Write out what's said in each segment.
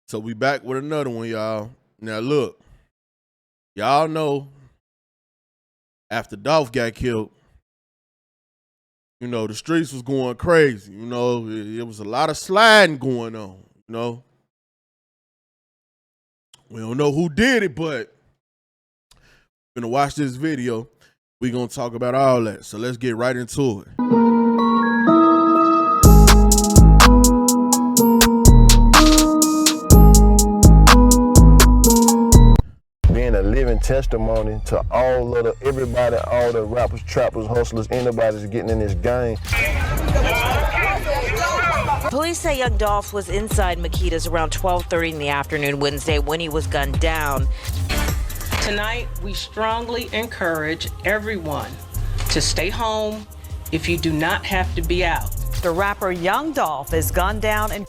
So we back with another one, y'all. Now look, y'all know after Dolph got killed, you know, the streets was going crazy. You know, it was a lot of sliding going on, you know. We don't know who did it, but we're gonna watch this video. We're gonna talk about all that. So let's get right into it. Being a living testimony to all of everybody, all the rappers, trappers, hustlers, anybody's getting in this game. Police say young Dolph was inside Makita's around 12:30 in the afternoon Wednesday when he was gunned down. Tonight, we strongly encourage everyone to stay home if you do not have to be out. The rapper Young Dolph is gunned down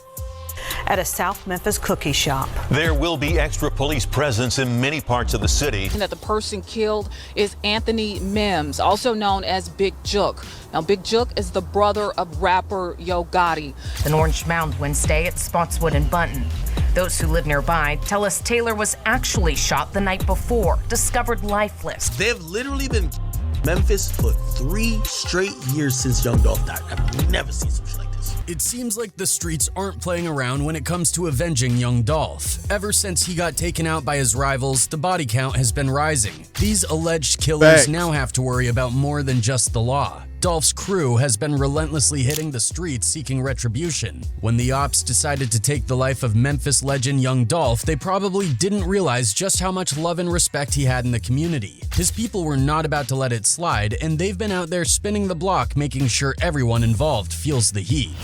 at a South Memphis cookie shop. There will be extra police presence in many parts of the city. That the person killed is Anthony Mims, also known as Big Jook. Now, Big Jook is the brother of rapper Yo Gotti. In Orange Mound Wednesday at Spotswood and Bunton. Those who live nearby tell us Taylor was actually shot the night before, discovered lifeless. They've literally been Memphis for 3 straight years since Young Dolph died. I've never seen some shit like this. It seems like the streets aren't playing around when it comes to avenging young Dolph. Ever since he got taken out by his rivals, the body count has been rising. These alleged killers now have to worry about more than just the law. Dolph's crew has been relentlessly hitting the streets seeking retribution. When the ops decided to take the life of Memphis legend Young Dolph, they probably didn't realize just how much love and respect he had in the community. His people were not about to let it slide, and they've been out there spinning the block making sure everyone involved feels the heat.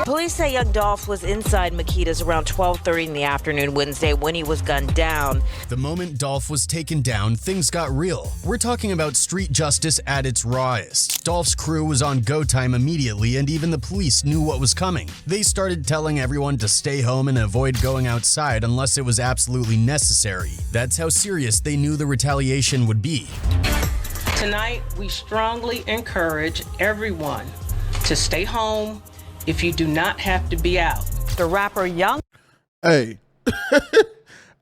Police say young Dolph was inside Makita's around 12:30 in the afternoon Wednesday when he was gunned down. The moment Dolph was taken down, things got real. We're talking about street justice at its rawest. Dolph's crew was on go time immediately, and even the police knew what was coming. They started telling everyone to stay home and avoid going outside unless it was absolutely necessary. That's how serious they knew the retaliation would be. Tonight, we strongly encourage everyone to stay home if you do not have to be out. The rapper Young. Hey,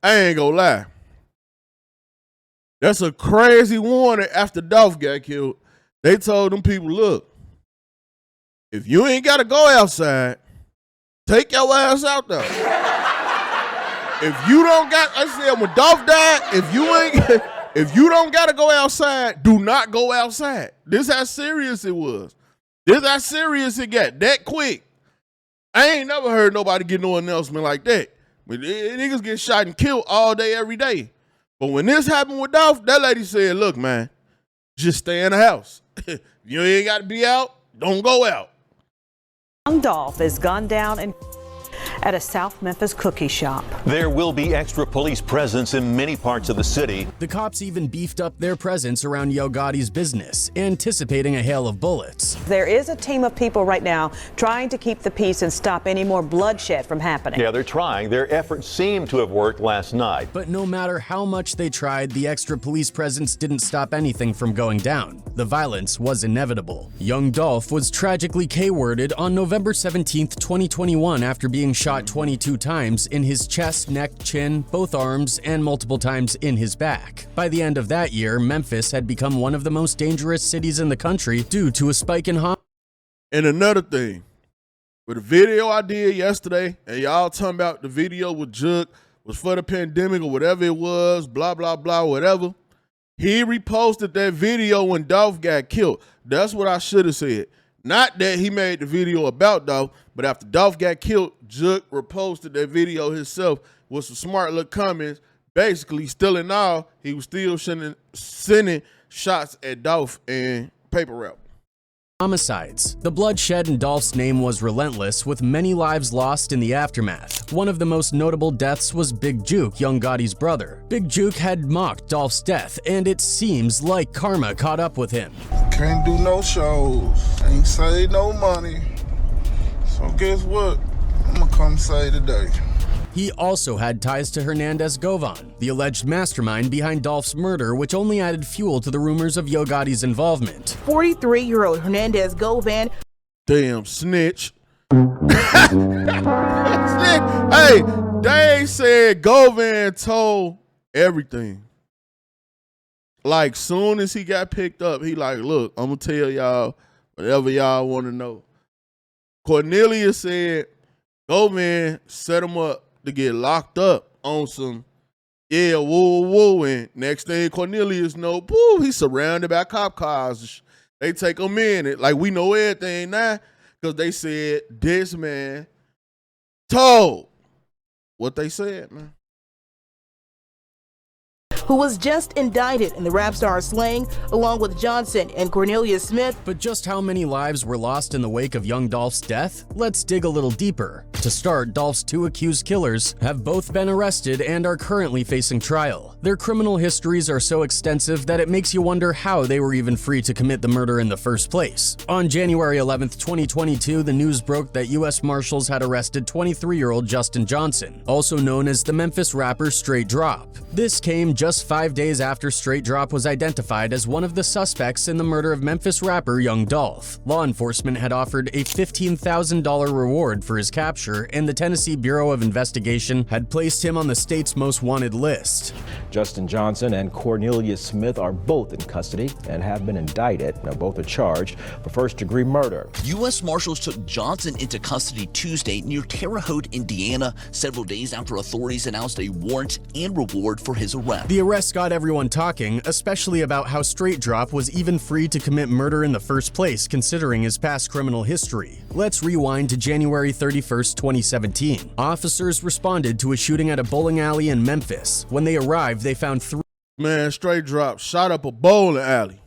I ain't gonna lie. That's a crazy warning after Dolph got killed. They told them people, look, if you ain't gotta go outside, take your ass out there. If you don't got, I said when Dolph died, if you don't gotta go outside, do not go outside. This how serious it was. This how serious it got, that quick. I ain't never heard nobody get no announcement like that. But niggas get shot and killed all day, every day. But when this happened with Dolph, that lady said, look, man, just stay in the house. You ain't got to be out, don't go out. Young Dolph is gunned down at a South Memphis cookie shop. There will be extra police presence in many parts of the city. The cops even beefed up their presence around Yo Gotti's business, anticipating a hail of bullets. There is a team of people right now trying to keep the peace and stop any more bloodshed from happening. Yeah, they're trying. Their efforts seem to have worked last night. But no matter how much they tried, the extra police presence didn't stop anything from going down. The violence was inevitable. Young Dolph was tragically K-worded on November 17, 2021 after being shot 22 times in his chest, neck, chin, both arms, and multiple times in his back. By the end of that year, Memphis had become one of the most dangerous cities in the country due to a spike in homicides. And another thing, with the video I did yesterday, and y'all talking about the video with Jook was for the pandemic or whatever it was, blah, blah, blah, whatever. He reposted that video when Dolph got killed. That's what I should have said. Not that he made the video about Dolph, but after Dolph got killed, Jook reposted that video himself with some smart little comments. Basically, still in all, he was still sending shots at Dolph and Paper Route. Homicides. The bloodshed in Dolph's name was relentless, with many lives lost in the aftermath. One of the most notable deaths was Big Jook, Young Gotti's brother. Big Jook had mocked Dolph's death, and it seems like karma caught up with him. Can't do no shows, ain't save no money. So guess what? I'm gonna come say today. He also had ties to Hernandez Govan, the alleged mastermind behind Dolph's murder, which only added fuel to the rumors of Yo Gotti's involvement. 43-year-old Hernandez Govan. Damn snitch. Hey, they said Govan told everything. Like, soon as he got picked up, he like, look, I'm going to tell y'all whatever y'all want to know. Cornelius said Govan set him up to get locked up on some, yeah, woo. And next thing Cornelius know, boo, he's surrounded by cop cars. They take him in. Like, we know everything now because they said this man told what they said, man. Who was just indicted in the rap star slaying along with Johnson and Cornelius Smith. But just how many lives were lost in the wake of young Dolph's death? Let's dig a little deeper. To start, Dolph's two accused killers have both been arrested and are currently facing trial. Their criminal histories are so extensive that it makes you wonder how they were even free to commit the murder in the first place. On January 11th, 2022, the news broke that U.S. Marshals had arrested 23-year-old Justin Johnson, also known as the Memphis rapper Straight Drop. This came just 5 days after Straight Drop was identified as one of the suspects in the murder of Memphis rapper Young Dolph. Law enforcement had offered a $15,000 reward for his capture, and the Tennessee Bureau of Investigation had placed him on the state's most wanted list. Justin Johnson and Cornelius Smith are both in custody and have been indicted. Now, both are charged for first-degree murder. U.S. Marshals took Johnson into custody Tuesday near Terre Haute, Indiana, several days after authorities announced a warrant and reward for his arrest. The arrest got everyone talking, especially about how Straight Drop was even free to commit murder in the first place, considering his past criminal history. Let's rewind to January 31st, 2017. Officers responded to a shooting at a bowling alley in Memphis. When they arrived, they found three. Man, Straight Drop shot up a bowling alley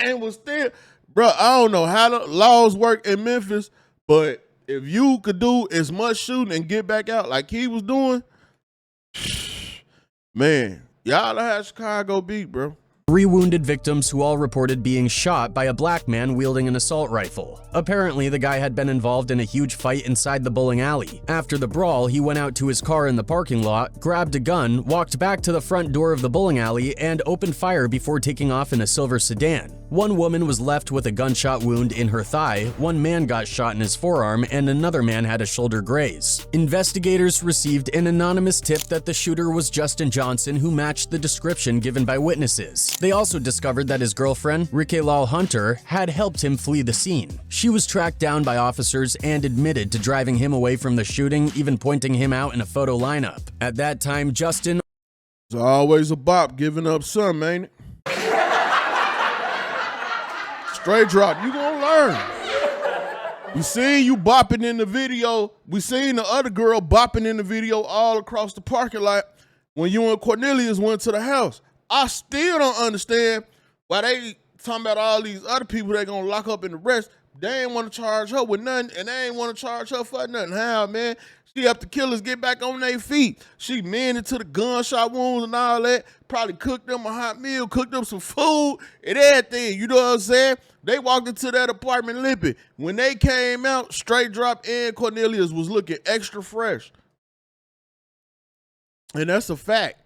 and was still, bro. I don't know how the laws work in Memphis, but if you could do as much shooting and get back out like he was doing, man, y'all had Chicago beat, bro. 3 wounded victims who all reported being shot by a black man wielding an assault rifle. Apparently, the guy had been involved in a huge fight inside the bowling alley. After the brawl, he went out to his car in the parking lot, grabbed a gun, walked back to the front door of the bowling alley, and opened fire before taking off in a silver sedan. One woman was left with a gunshot wound in her thigh, one man got shot in his forearm, and another man had a shoulder graze. Investigators received an anonymous tip that the shooter was Justin Johnson, who matched the description given by witnesses. They also discovered that his girlfriend, Raquel Hunter, had helped him flee the scene. She was tracked down by officers and admitted to driving him away from the shooting, even pointing him out in a photo lineup. At that time, Justin... There's always a bop giving up some, ain't it? Straight Drop, you gonna learn. We seen you bopping in the video. We seen the other girl bopping in the video all across the parking lot when you and Cornelius went to the house. I still don't understand why they talking about all these other people they gonna lock up in the rest. They ain't want to charge her with nothing, and they ain't want to charge her for nothing. How, man? She helped the killers get back on their feet. She mended to the gunshot wounds and all that. Probably cooked them a hot meal, cooked them some food and everything. You know what I'm saying? They walked into that apartment limping. When they came out, Straight Drop and Cornelius was looking extra fresh. And that's a fact.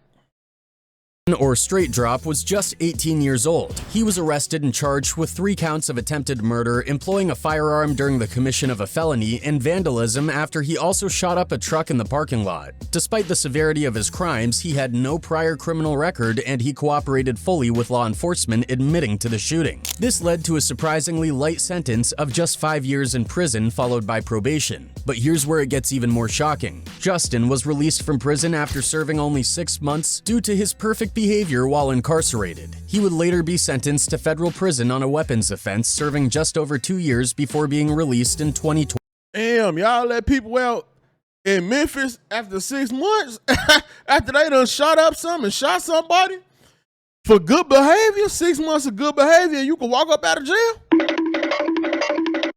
Or Straight Drop was just 18 years old. He was arrested and charged with 3 counts of attempted murder, employing a firearm during the commission of a felony, and vandalism after he also shot up a truck in the parking lot. Despite the severity of his crimes, he had no prior criminal record and he cooperated fully with law enforcement, admitting to the shooting. This led to a surprisingly light sentence of just 5 years in prison, followed by probation. But here's where it gets even more shocking. Justin was released from prison after serving only 6 months due to his perfect behavior while incarcerated. He would later be sentenced to federal prison on a weapons offense, serving just over 2 years before being released in 2020. Damn, y'all let people out in Memphis after 6 months? After they done shot up something and shot somebody? For good behavior? 6 months of good behavior and you can walk up out of jail?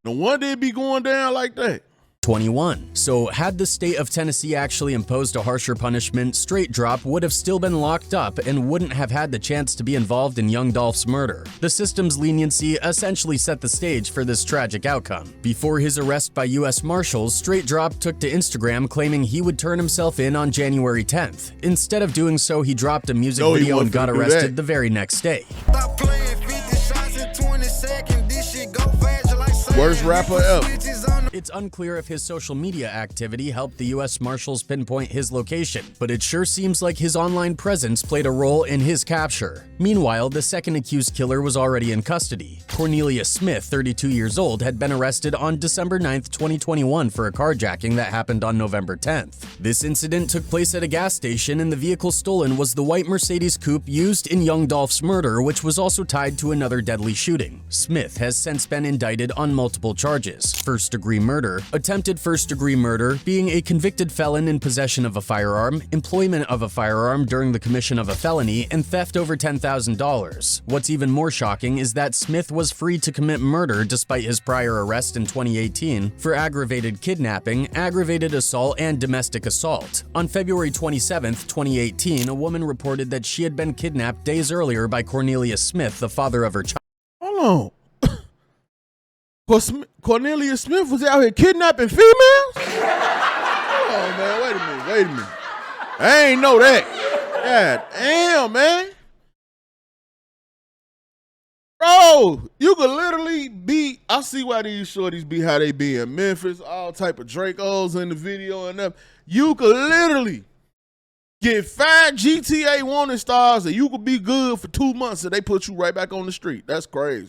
No wonder it be going down like that. 2021. So had the state of Tennessee actually imposed a harsher punishment, Straight Drop would have still been locked up and wouldn't have had the chance to be involved in young Dolph's murder. The system's leniency essentially set the stage for this tragic outcome. Before his arrest by U.S. Marshals, Straight Drop took to Instagram claiming he would turn himself in on January 10th. Instead of doing so, he dropped a music video and got arrested the very next day. Worst rapper ever. It's unclear if his social media activity helped the U.S. Marshals pinpoint his location, but it sure seems like his online presence played a role in his capture. Meanwhile, the second accused killer was already in custody. Cornelius Smith, 32 years old, had been arrested on December 9, 2021 for a carjacking that happened on November 10th. This incident took place at a gas station, and the vehicle stolen was the white Mercedes coupe used in young Dolph's murder, which was also tied to another deadly shooting. Smith has since been indicted on multiple charges: first-degree murder, attempted first-degree murder, being a convicted felon in possession of a firearm, employment of a firearm during the commission of a felony, and theft over $10,000. What's even more shocking is that Smith was free to commit murder despite his prior arrest in 2018 for aggravated kidnapping, aggravated assault, and domestic assault. On February 27, 2018, a woman reported that she had been kidnapped days earlier by Cornelius Smith, the father of her child. Hold on. Cornelius Smith was out here kidnapping females? Hold on, man. Wait a minute. I ain't know that. God damn, man. Bro, you could literally be, I see why these shorties be how they be in Memphis, all type of Dracos in the video and them. You could literally get 5 GTA wanted stars and you could be good for 2 months and they put you right back on the street. That's crazy.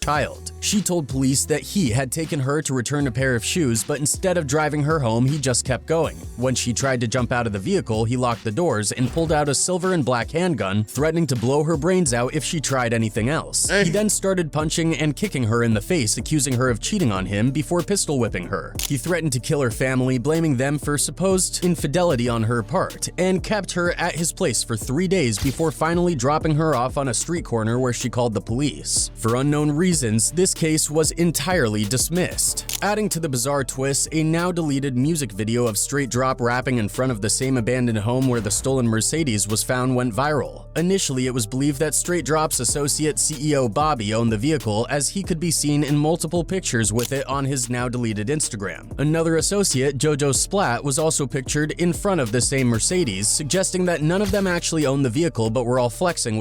She told police that he had taken her to return a pair of shoes, but instead of driving her home, he just kept going. When she tried to jump out of the vehicle, he locked the doors and pulled out a silver and black handgun, threatening to blow her brains out if she tried anything else. He then started punching and kicking her in the face, accusing her of cheating on him before pistol whipping her. He threatened to kill her family, blaming them for supposed infidelity on her part, and kept her at his place for 3 days before finally dropping her off on a street corner where she called the police. For unknown reasons, this case was entirely dismissed. Adding to the bizarre twist, a now deleted music video of Straight Drop rapping in front of the same abandoned home where the stolen Mercedes was found went viral. Initially, it was believed that Straight Drop's associate CEO Bobby owned the vehicle, as he could be seen in multiple pictures with it on his now deleted Instagram. Another associate, Jojo Splat, was also pictured in front of the same Mercedes, suggesting that none of them actually owned the vehicle but were all flexing.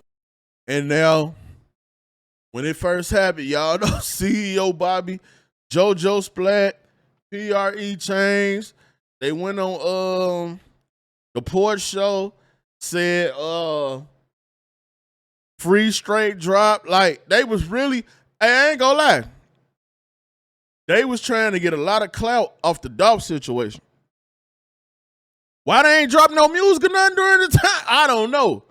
And now, when it first happened, y'all know CEO Bobby, JoJo Splat, PRE Chains, they went on the Porch Show, said free Straight Drop. Like, they was really, I ain't gonna lie, they was trying to get a lot of clout off the Dolph situation. Why they ain't drop no music or nothing during the time? I don't know.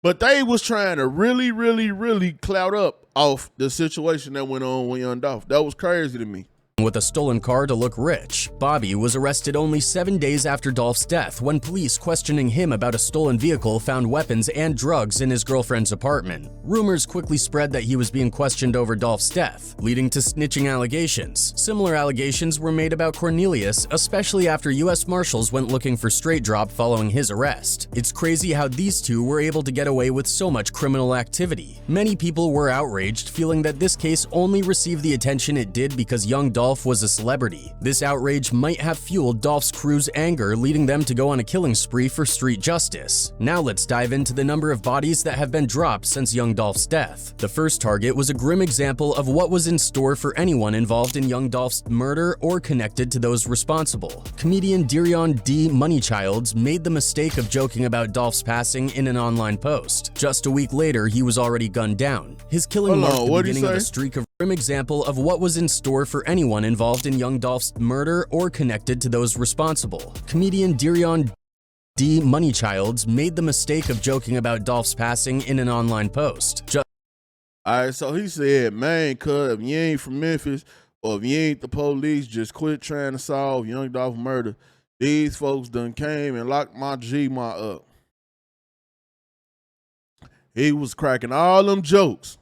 But they was trying to really clout up off the situation that went on with Young Dolph. That was crazy to me. With a stolen car to look rich. Bobby was arrested only 7 days after Dolph's death when police questioning him about a stolen vehicle found weapons and drugs in his girlfriend's apartment. Rumors quickly spread that he was being questioned over Dolph's death, leading to snitching allegations. Similar allegations were made about Cornelius, especially after U.S. Marshals went looking for Straight Drop following his arrest. It's crazy how these two were able to get away with so much criminal activity. Many people were outraged, feeling that this case only received the attention it did because young Dolph was a celebrity. This outrage might have fueled Dolph's crew's anger, leading them to go on a killing spree for street justice. Now let's dive into the number of bodies that have been dropped since young Dolph's death. The first target was a grim example of what was in store for anyone involved in young Dolph's murder or connected to those responsible. Comedian Darion D. Moneychilds made the mistake of joking about Dolph's passing in an online post. Just a week later, he was already gunned down. His killing marked the beginning of a streak of grim example of what was in store for anyone involved in young Dolph's murder or connected to those responsible. Comedian Darion D. Moneychilds made the mistake of joking about Dolph's passing in an online post. All right, so he said, man, cuz if you ain't from Memphis or if you ain't the police, just quit trying to solve young Dolph murder. These folks done came and locked my G-Ma up. He was cracking all them jokes.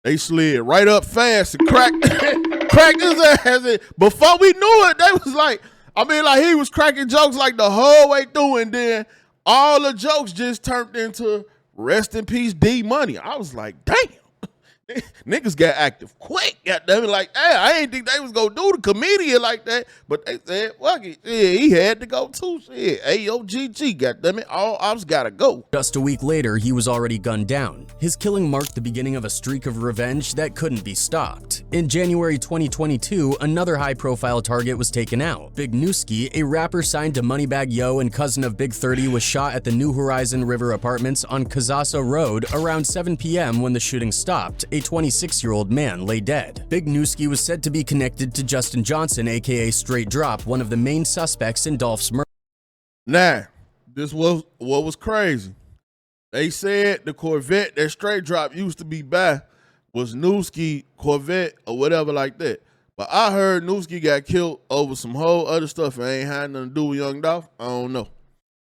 They slid right up fast and cracked his ass. Before we knew it, they was like, I mean, like, he was cracking jokes like the whole way through, and then all the jokes just turned into rest in peace D Money. I was like, damn. Niggas got active quick. Goddamn it, like, hey, I ain't think they was gonna do the comedian like that, but they said, fuck it. Yeah, he had to go too. Shit, AOGG, goddamn it, all ops gotta go. Just a week later, he was already gunned down. His killing marked the beginning of a streak of revenge that couldn't be stopped. In January 2022, another high-profile target was taken out. Big Newski, a rapper signed to Moneybagg Yo and cousin of Big 30, was shot at the New Horizon River Apartments on Kazasa Road around 7 p.m. when the shooting stopped. A 26-year-old man lay dead. Big Newski was said to be connected to Justin Johnson, aka Straight Drop, one of the main suspects in Dolph's murder. Nah, this was what was crazy. They said the Corvette that Straight Drop used to be by was Newski Corvette or whatever like that. But I heard Newski got killed over some whole other stuff and ain't had nothing to do with Young Dolph. I don't know.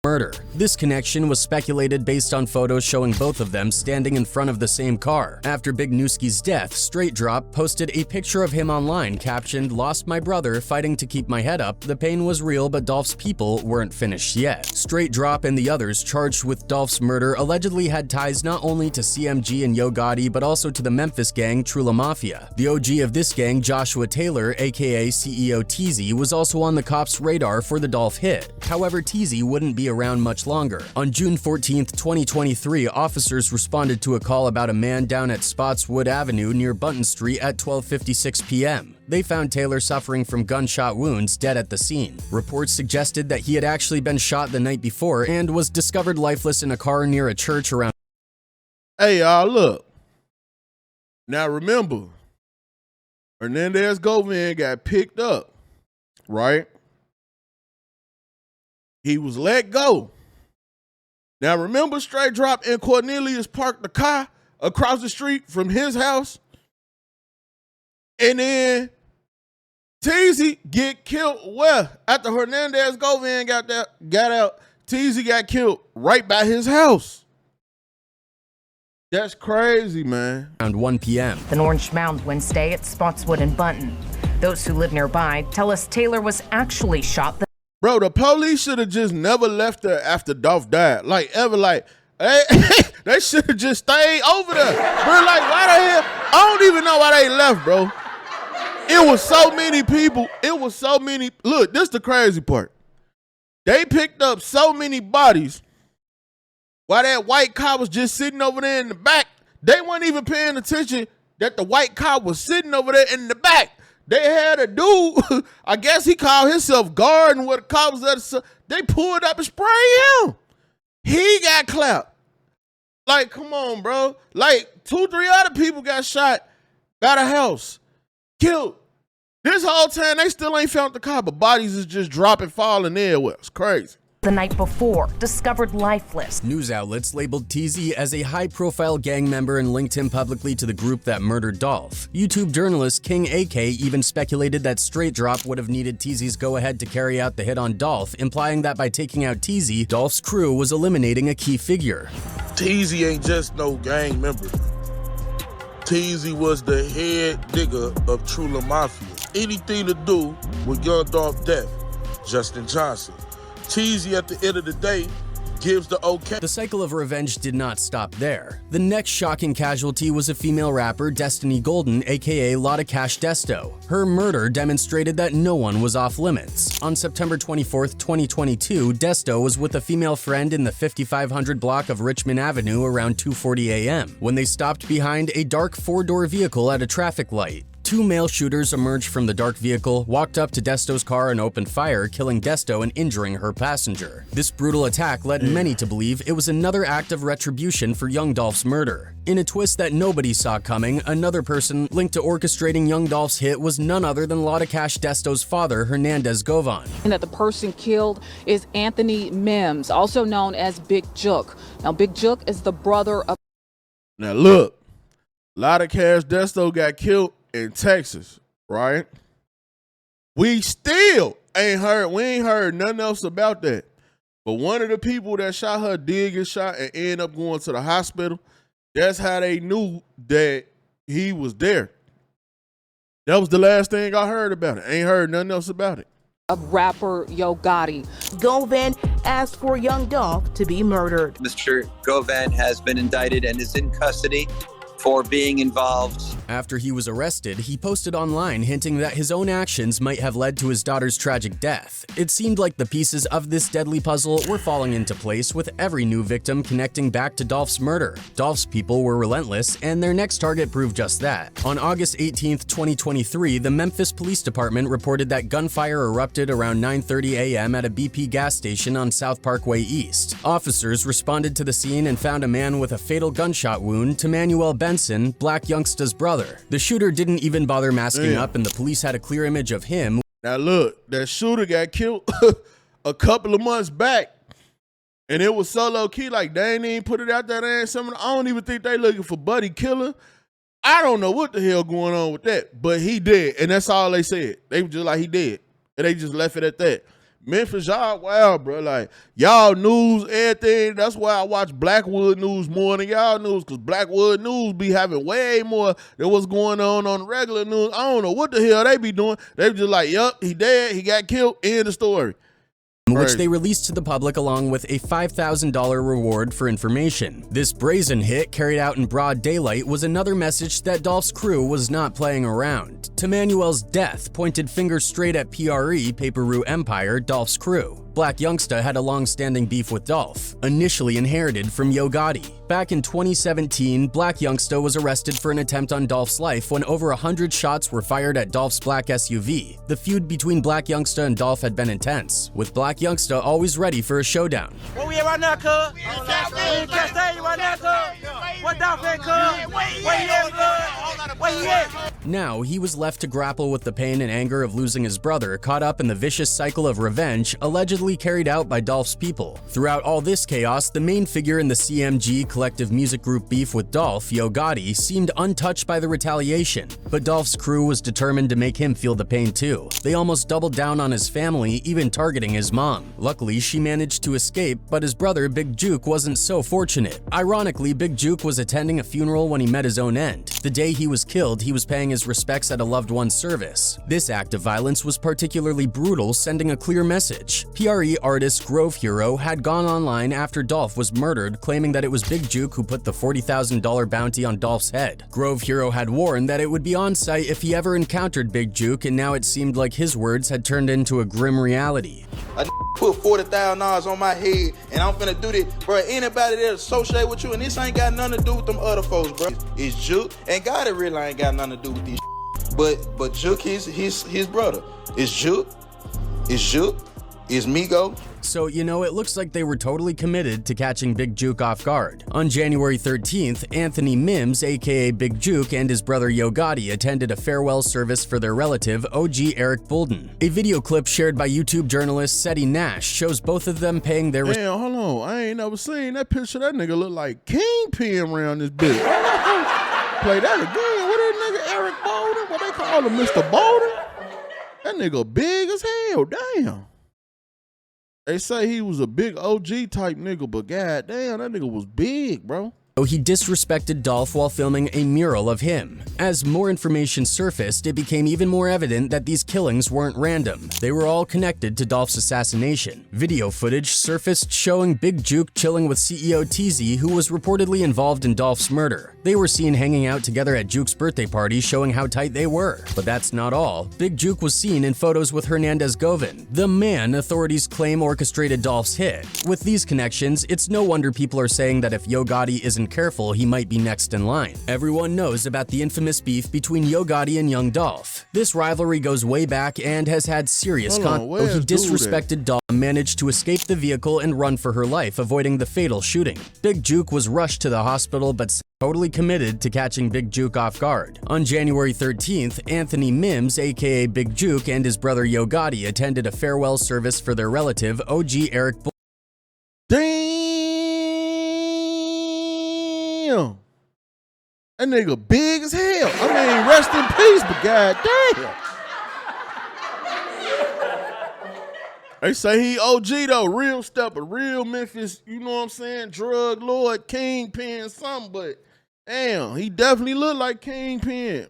Murder. This connection was speculated based on photos showing both of them standing in front of the same car. After Big Newski's death, Straight Drop posted a picture of him online captioned, "Lost my brother, fighting to keep my head up. The pain was real, but Dolph's people weren't finished yet." Straight Drop and the others charged with Dolph's murder allegedly had ties not only to CMG and Yo Gotti, but also to the Memphis gang Trula Mafia. The OG of this gang, Joshua Taylor, aka CEO Teezy, was also on the cops' radar for the Dolph hit. However, Teezy wouldn't be around much longer. On June 14, 2023, officers responded to a call about a man down at Spotswood Avenue near Bunton Street at 12:56 p.m. They found Taylor suffering from gunshot wounds, dead at the scene. Reports suggested that he had actually been shot the night before and was discovered lifeless in a car near a church around. Hey, y'all, look. Now remember, Hernandez Govan got picked up, right? He was let go. Now remember, Straight Drop and Cornelius parked the car across the street from his house, and then Teezy get killed where? After Hernandez Govan got out, Teezy got killed right by his house. That's crazy, man. Around 1 p.m. An orange mound Wednesday at Spotswood and Bunton. Those who live nearby tell us Taylor was actually shot. Bro, the police should have just never left there after Dolph died. Like, ever, like, hey, they should have just stayed over there. Bro, like, why the hell? I don't even know why they left, bro. It was so many people. It was so many. Look, this is the crazy part. They picked up so many bodies while that white car was just sitting over there in the back. They weren't even paying attention that the white car was sitting over there in the back. They had a dude, I guess he called himself guard and what the cops at. They pulled up and sprayed him. He got clapped. Like, come on, bro. Like, 2-3 other people got shot, got a house, killed. This whole time, they still ain't found the car, but bodies is just dropping, falling everywhere. It's crazy. The night before, discovered lifeless. News outlets labeled Teezy as a high-profile gang member and linked him publicly to the group that murdered Dolph. YouTube journalist King AK even speculated that Straight Drop would have needed Teezy's go-ahead to carry out the hit on Dolph, implying that by taking out Teezy, Dolph's crew was eliminating a key figure. Teezy ain't just no gang member. Teezy was the head nigga of Trula Mafia. Anything to do with Young Dolph death, Justin Johnson. Teezy at the end of the day gives the okay. The cycle of revenge did not stop there. The next shocking casualty was a female rapper, Destiny Golden, aka Lotta Cash Desto. Her murder demonstrated that no one was off limits. On September 24, 2022, Desto was with a female friend in the 5500 block of Richmond Avenue around 2:40 a.m. when they stopped behind a dark 4-door vehicle at a traffic light. 2 male shooters emerged from the dark vehicle, walked up to Desto's car and opened fire, killing Desto and injuring her passenger. This brutal attack led many to believe it was another act of retribution for Young Dolph's murder. In a twist that nobody saw coming, another person linked to orchestrating Young Dolph's hit was none other than Lotta Cash Desto's father, Hernandez Govan. And that the person killed is Anthony Mims, also known as Big Jook. Now, Big Jook is the brother of... Now, look, Lotta Cash Desto got killed in Texas, right? We still ain't heard nothing else about that. But one of the people that shot her did get shot and end up going to the hospital. That's how they knew that he was there. That was the last thing I heard about it. Ain't heard nothing else about it. of rapper Yo Gotti. Govan asked for young Dolph to be murdered. Mr. Govan has been indicted and is in custody for being involved. After he was arrested, he posted online hinting that his own actions might have led to his daughter's tragic death. It seemed like the pieces of this deadly puzzle were falling into place, with every new victim connecting back to Dolph's murder. Dolph's people were relentless, and their next target proved just that. On August 18, 2023, the Memphis Police Department reported that gunfire erupted around 9:30 a.m. at a BP gas station on South Parkway East. Officers responded to the scene and found a man with a fatal gunshot wound to Manuel Benson, Black Youngsta's brother. The shooter didn't even bother masking up, and the police had a clear image of him. Now look, that shooter got killed a couple of months back, and it was so low key, like they ain't even put it out there. They ain't something. I don't even think they looking for Buddy Killer. I don't know what the hell going on with that, but he did, and that's all they said. They were just like, he did, and they just left it at that. Memphis, y'all wild, bro. Like, y'all news, everything. That's why I watch Blackwood News more than y'all news, because Blackwood News be having way more than what's going on the regular news. I don't know what the hell they be doing. They be just like, yup, he dead, he got killed, end of story. Which they released to the public along with a $5,000 reward for information. This brazen hit, carried out in broad daylight, was another message that Dolph's crew was not playing around. To Manuel's death pointed fingers straight at PRE, Paper Route Empire, Dolph's crew. Black Youngsta had a long-standing beef with Dolph, initially inherited from Yo Gotti. Back in 2017, Black Youngsta was arrested for an attempt on Dolph's life when over 100 shots were fired at Dolph's black SUV. The feud between Black Youngsta and Dolph had been intense, with Black Youngsta always ready for a showdown. Where we at right now, cuz? We in Cascade right now, cuz. What Dolph at, cuz? Where he at, cuz? Where he at? Now, he was left to grapple with the pain and anger of losing his brother, caught up in the vicious cycle of revenge allegedly carried out by Dolph's people. Throughout all this chaos, the main figure in the CMG collective music group beef with Dolph, Yo Gotti, seemed untouched by the retaliation. But Dolph's crew was determined to make him feel the pain too. They almost doubled down on his family, even targeting his mom. Luckily, she managed to escape, but his brother, Big Juke, wasn't so fortunate. Ironically, Big Juke was attending a funeral when he met his own end. The day he was killed, he was paying his respects at a loved one's service. This act of violence was particularly brutal, sending a clear message. PRE artist Grove Hero had gone online after Dolph was murdered, claiming that it was Big Juke who put the $40,000 bounty on Dolph's head. Grove Hero had warned that it would be on site if he ever encountered Big Juke, and now it seemed like his words had turned into a grim reality. I put $40,000 on my head, and I'm finna do this, bro. Anybody that associate with you, and this ain't got nothing to do with them other folks, bro. It's Juke, and God, it really ain't got nothing to do with this. But Juke, his brother. It's Juke. It's Migo. So, you know, it looks like they were totally committed to catching Big Juke off guard. On January 13th, Anthony Mims, aka Big Juke, and his brother Yo Gotti attended a farewell service for their relative, OG Eric Bolden. A video clip shared by YouTube journalist Seti Nash shows both of them paying their respects. Damn, hold on. I ain't never seen that picture. That nigga look like Kingpin around this bitch. Play that again. What that nigga Eric Bolden? What they call him, Mr. Bolden? That nigga big as hell. Damn. They say he was a big OG type nigga, but goddamn, that nigga was big, bro. He disrespected Dolph while filming a mural of him. As more information surfaced, it became even more evident that these killings weren't random. They were all connected to Dolph's assassination. Video footage surfaced showing Big Juke chilling with CEO TZ, who was reportedly involved in Dolph's murder. They were seen hanging out together at Juke's birthday party, showing how tight they were. But that's not all. Big Juke was seen in photos with Hernandez Govan, the man authorities claim orchestrated Dolph's hit. With these connections, it's no wonder people are saying that if Yo Gotti isn't careful, he might be next in line. Everyone knows about the infamous beef between Yo Gotti and Young Dolph. This rivalry goes way back and has had serious consequences. He disrespected Dolph and managed to escape the vehicle and run for her life, avoiding the fatal shooting. Big Juke was rushed to the hospital but totally committed to catching Big Juke off guard. On January 13th, Anthony Mims, aka Big Juke, and his brother Yo Gotti attended a farewell service for their relative, OG Eric Bolden. Damn. That nigga big as hell. I mean, rest in peace, but goddamn. They say he OG though, real stepper, real Memphis, you know what I'm saying? Drug lord, kingpin, something, but damn, he definitely looked like Kingpin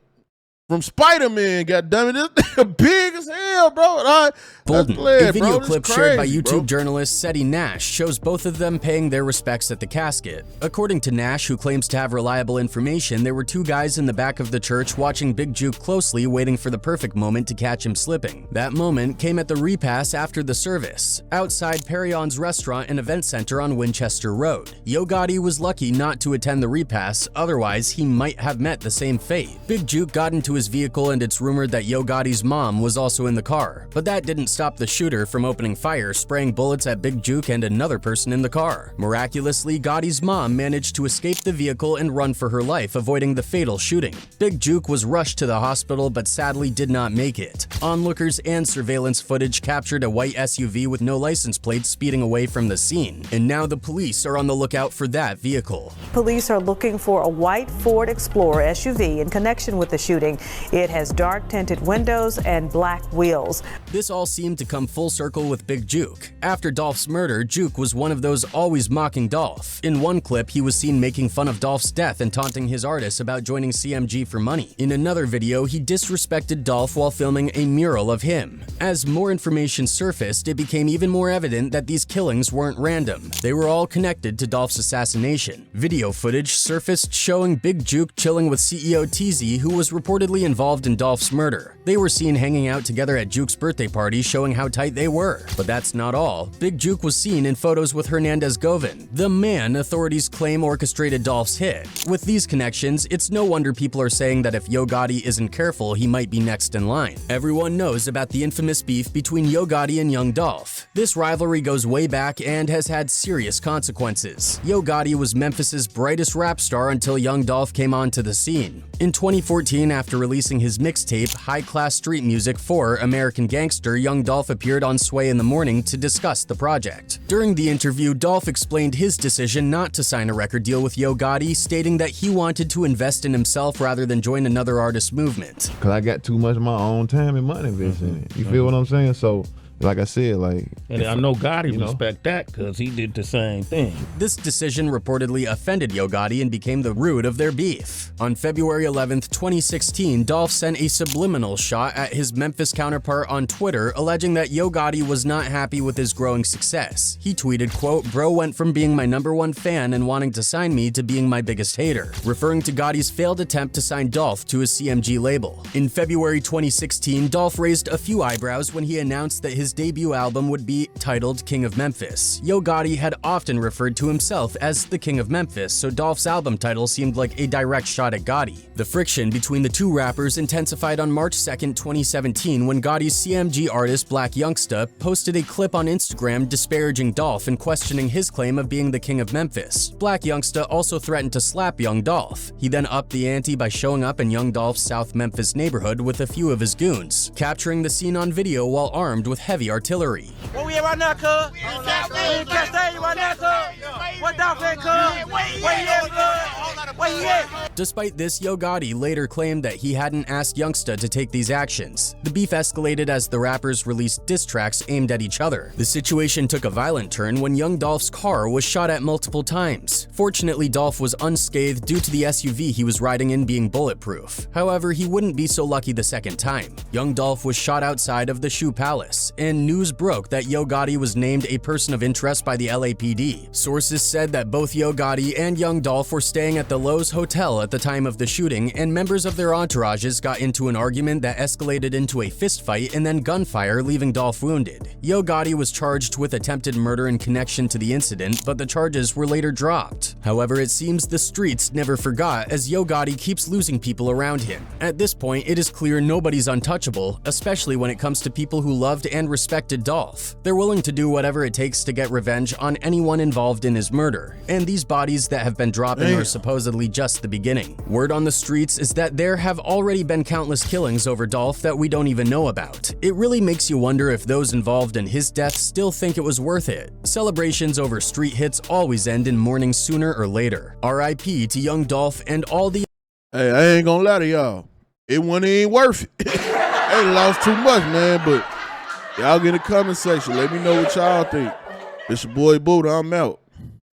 from Spider-Man, goddammit. This nigga big as hell, bro. Bolden. Glad, A video bro. clip This shared by crazy, YouTube bro. journalist Seti Nash shows both of them paying their respects at the casket. According to Nash, who claims to have reliable information, there were two guys in the back of the church watching Big Juke closely, waiting for the perfect moment to catch him slipping. That moment came at the repass after the service, outside Perion's restaurant and event center on Winchester Road. Yo Gotti was lucky not to attend the repass, otherwise he might have met the same fate. Big Juke got into his vehicle, and it's rumored that Yo Gotti's mom was also in the car, but that didn't stop the shooter from opening fire, spraying bullets at Big Juke and another person in the car. Miraculously, Gotti's mom managed to escape the vehicle and run for her life, avoiding the fatal shooting. Big Juke was rushed to the hospital but sadly did not make it. Onlookers and surveillance footage captured a white SUV with no license plate speeding away from the scene, and now the police are on the lookout for that vehicle. Police are looking for a white Ford Explorer SUV in connection with the shooting. It has dark tinted windows and black wheels. This all seemed to come full circle with Big Juke. After Dolph's murder, Juke was one of those always mocking Dolph. In one clip, he was seen making fun of Dolph's death and taunting his artists about joining CMG for money. In another video, he disrespected Dolph while filming a mural of him. As more information surfaced, it became even more evident that these killings weren't random. They were all connected to Dolph's assassination. Video footage surfaced showing Big Juke chilling with CEO TZ, who was reportedly involved in Dolph's murder. They were seen hanging out together at Juke's birthday party, showing how tight they were. But that's not all. Big Juke was seen in photos with Hernandez Govin, the man authorities claim orchestrated Dolph's hit. With these connections, it's no wonder people are saying that if Yo Gotti isn't careful, he might be next in line. Everyone knows about the infamous beef between Yo Gotti and Young Dolph. This rivalry goes way back and has had serious consequences. Yo Gotti was Memphis's brightest rap star until Young Dolph came onto the scene. In 2014, after releasing his mixtape, High Class Street Music 4 American Gangster, Young Dolph appeared on Sway in the Morning to discuss the project. During the interview, Dolph explained his decision not to sign a record deal with Yo Gotti, stating that he wanted to invest in himself rather than join another artist movement. Cause I got too much of my own time and money invested in it. You feel what I'm saying? So, like I said, and I know Gotti respect that because he did the same thing. This decision reportedly offended Yo Gotti and became the root of their beef. On February 11th, 2016, Dolph sent a subliminal shot at his Memphis counterpart on Twitter, alleging that Yo Gotti was not happy with his growing success. He tweeted, quote, "Bro went from being my #1 fan and wanting to sign me to being my biggest hater," referring to Gotti's failed attempt to sign Dolph to his CMG label. In February 2016, Dolph raised a few eyebrows when he announced that his debut album would be titled King of Memphis. Yo Gotti had often referred to himself as the King of Memphis, so Dolph's album title seemed like a direct shot at Gotti. The friction between the two rappers intensified on March 2nd, 2017, when Gotti's CMG artist Black Youngsta posted a clip on Instagram disparaging Dolph and questioning his claim of being the King of Memphis. Black Youngsta also threatened to slap Young Dolph. He then upped the ante by showing up in Young Dolph's South Memphis neighborhood with a few of his goons, capturing the scene on video while armed with heavy artillery. Where we at right now, cuz? We in Castain right now, cuz? What Dolph at, cuz? Where he at, cuz? Where he at? Despite this, Yo Gotti later claimed that he hadn't asked Youngsta to take these actions. The beef escalated as the rappers released diss tracks aimed at each other. The situation took a violent turn when Young Dolph's car was shot at multiple times. Fortunately, Dolph was unscathed due to the SUV he was riding in being bulletproof. However, he wouldn't be so lucky the second time. Young Dolph was shot outside of the Shoe Palace, and news broke that Yo Gotti was named a person of interest by the LAPD. Sources said that both Yo Gotti and Young Dolph were staying at the Lowe's Hotel at the time of the shooting, and members of their entourages got into an argument that escalated into a fistfight and then gunfire, leaving Dolph wounded. Yo Gotti was charged with attempted murder in connection to the incident, but the charges were later dropped. However, it seems the streets never forgot, as Yo Gotti keeps losing people around him. At this point, it is clear nobody's untouchable, especially when it comes to people who loved and respected Dolph. They're willing to do whatever it takes to get revenge on anyone involved in his murder, and these bodies that have been dropping are supposedly just the beginning. Word on the streets is that there have already been countless killings over Dolph that we don't even know about. It really makes you wonder if those involved in his death still think it was worth it. Celebrations over street hits always end in mourning sooner or later. RIP to Young Dolph and all the— Hey, I ain't gonna lie to y'all. It wasn't even worth it. They lost too much, man, but y'all get in the comment section. Let me know what y'all think. It's your boy Buddha. I'm out.